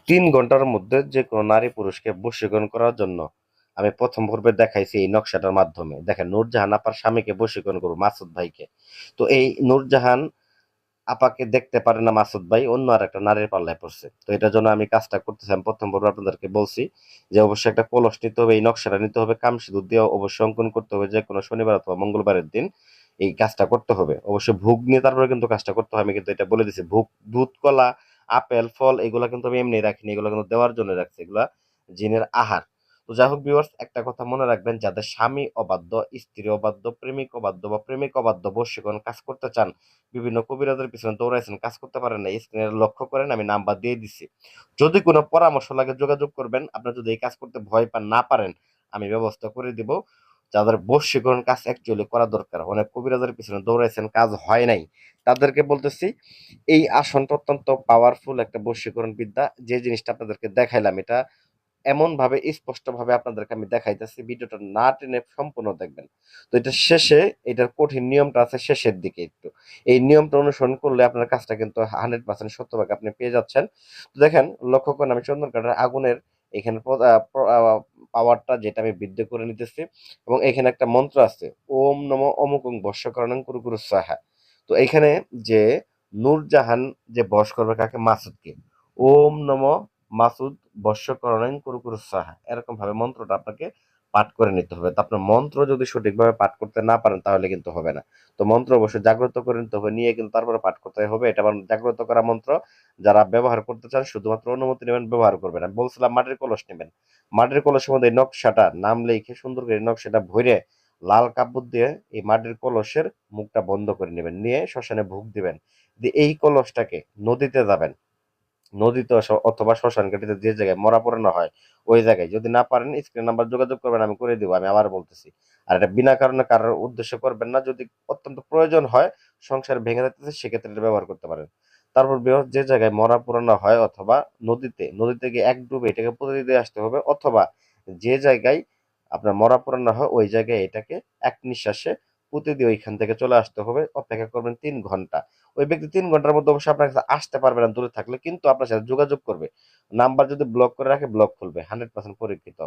3 ঘন্টার মধ্যে যে কোনো নারী পুরুষকে বশীকরণ করার জন্য আমি প্রথম পর্বে দেখাইছি এই নকশাটার মাধ্যমে। দেখেন, নূরজাহান আপার স্বামীকে বশীকরণ করবো, মাসুদ ভাইকে। তো এই নূরজাহান আপাকে দেখতে পারে না মাসুদ ভাই, অন্য আর একটা নারীর পাল্লায় পড়ছে। তো এটার জন্য আমি কাজটা করতেছি। আমি প্রথম পর্বে আপনাদেরকে বলছি যে অবশ্যই একটা কলস নিতে হবে, এই নকশাটা নিতে হবে, কাম সিঁদুর দিয়ে অবশ্যই অঙ্কন করতে হবে, যে কোনো শনিবার অথবা মঙ্গলবারের দিন এই কাজটা করতে হবে। অবশ্যই ভোগ নিয়ে তারপরে কিন্তু কাজটা করতে হবে। আমি কিন্তু এটা বলে দিছি, ভোগ, দুধ, কলা, আপেল, ফল এগুলা কিন্তু আমি এমনি রাখিনি, এগুলো কিন্তু দেওয়ার জন্য রাখছি, এগুলা জিনের আহার। তো যাই হোক ভিউয়ার্স, একটা কথা মনে রাখবেন, যাদের স্বামী অবাধ্য, স্ত্রী অবাধ্য, প্রেমিক অবাধ্য বা প্রেমিক অবাধ্য বশীকরণ কাজ করতে চান, বিভিন্ন কবিরাজের পিছনে দৌড়াইছেন, কাজ করতে পারেন না, স্ক্রিনে লক্ষ্য করেন, আমি নাম্বার দিয়ে দিছি। যদি কোনো পরামর্শ লাগে যোগাযোগ করবেন। আপনার যদি এই কাজ করতে ভয় পান, না পারেন, আমি ব্যবস্থা করে দিব। যাদের বশীকরণ কাজ অ্যাকচুয়ালি করা দরকার, অনেক কবিরাজের পিছনে দৌড়াইছেন, কাজ হয় নাই, তাদেরকে বলতেছি এই আসনটা অত্যন্ত পাওয়ারফুল একটা বশীকরণ বিদ্যা। যে জিনিসটা আপনাদেরকে দেখাইলাম, এটা এমন ভাবে স্পষ্ট ভাবে আপনাদেরকে আমি দেখাইতেছি, ভিডিওটা না টেনে সম্পূর্ণ দেখবেন। তো এটা শেষে, এটার কঠিন নিয়মটা আছে শেষের দিকে একটু। এই নিয়মটা অনুসরণ করলে আপনার কাজটা কিন্তু 100% শতভাগ আপনি পেয়ে যাচ্ছেন। তো দেখেন, লক্ষ্য করেন আমি চন্দন কাঠের আগুনের এখানে পাওয়ারটা যেটা আমি বৃদ্ধি করে নিতেছি, এবং এখানে একটা মন্ত্র আছে, ওম নম অমুকং বর্ষকরণং কুরু কুরু সাহা। তো এখানে যে নূরজাহান যে বশ করবে কাকে, মাসুদকে, ওম নম মাসুদ বশ্যকরণেন কুরুকুরু সাহা, এরকম ভাবে মন্ত্রটা আপনাকে পাঠ করে নিতে হবে। তো আপনার মন্ত্র যদি সঠিকভাবে পাঠ করতে না পারেন তাহলে কিন্তু হবে না। তো মন্ত্র অবশ্যই জাগ্রত করে নিতে হবে, নিয়ে কিন্তু তারপরে পাঠ করতে হবে। এটা আবার জাগ্রত করা মন্ত্র, যারা ব্যবহার করতে চান শুধুমাত্র অনুমতি নেবেন, ব্যবহার করবেন। আমি বলছিলাম মাটির কলস নেবেন, মাটির কলসের মধ্যে এই নকশাটা নাম লিখে সুন্দর করে নকশাটা ভরে লাল কাপড় দিয়ে এই মাটির কলসের মুখটা বন্ধ করে নেবেন, নিয়ে শ্মশানে ভোগ দিবেন। দিয়ে এই কলসটাকে নদীতে যাবেন, নদীতে অথবা শ্মশান ঘাটিতে যে জায়গায় মরা পড়ানো হয় ওই জায়গায়, যদি না পারেন স্ক্রিন নাম্বার যোগাযোগ করবেন, আমি করে দিব। আমি আবার বলতেছি, আর এটা বিনা কারণে কারোর উদ্দেশ্য করবেন না। যদি অত্যন্ত প্রয়োজন হয়, সংসার ভেঙে যাচ্ছে, সেক্ষেত্রে এটা ব্যবহার করতে পারেন। তারপর যে জায়গায় মরা পুরানো হয় অথবা নদীতে, নদীতে গিয়ে এক ডুবে এটাকে পুঁতে দিয়ে আসতে হবে, অথবা যে জায়গায় আপনার মরা পুরানো হয় ওই জায়গায় এটাকে এক নিঃশ্বাসে পুঁতে দিয়ে ওইখান থেকে চলে আসতে হবে। অপেক্ষা করবেন 3 ঘন্টা। ওই ব্যক্তি 3 ঘন্টার মধ্যে অবশ্যই আপনার কাছে আসতে পারবে না, দূরে থাকলে, কিন্তু আপনার সাথে যোগাযোগ করবে। নাম্বার যদি ব্লক করে রাখে, ব্লক খুলবে, 100% পরীক্ষিত।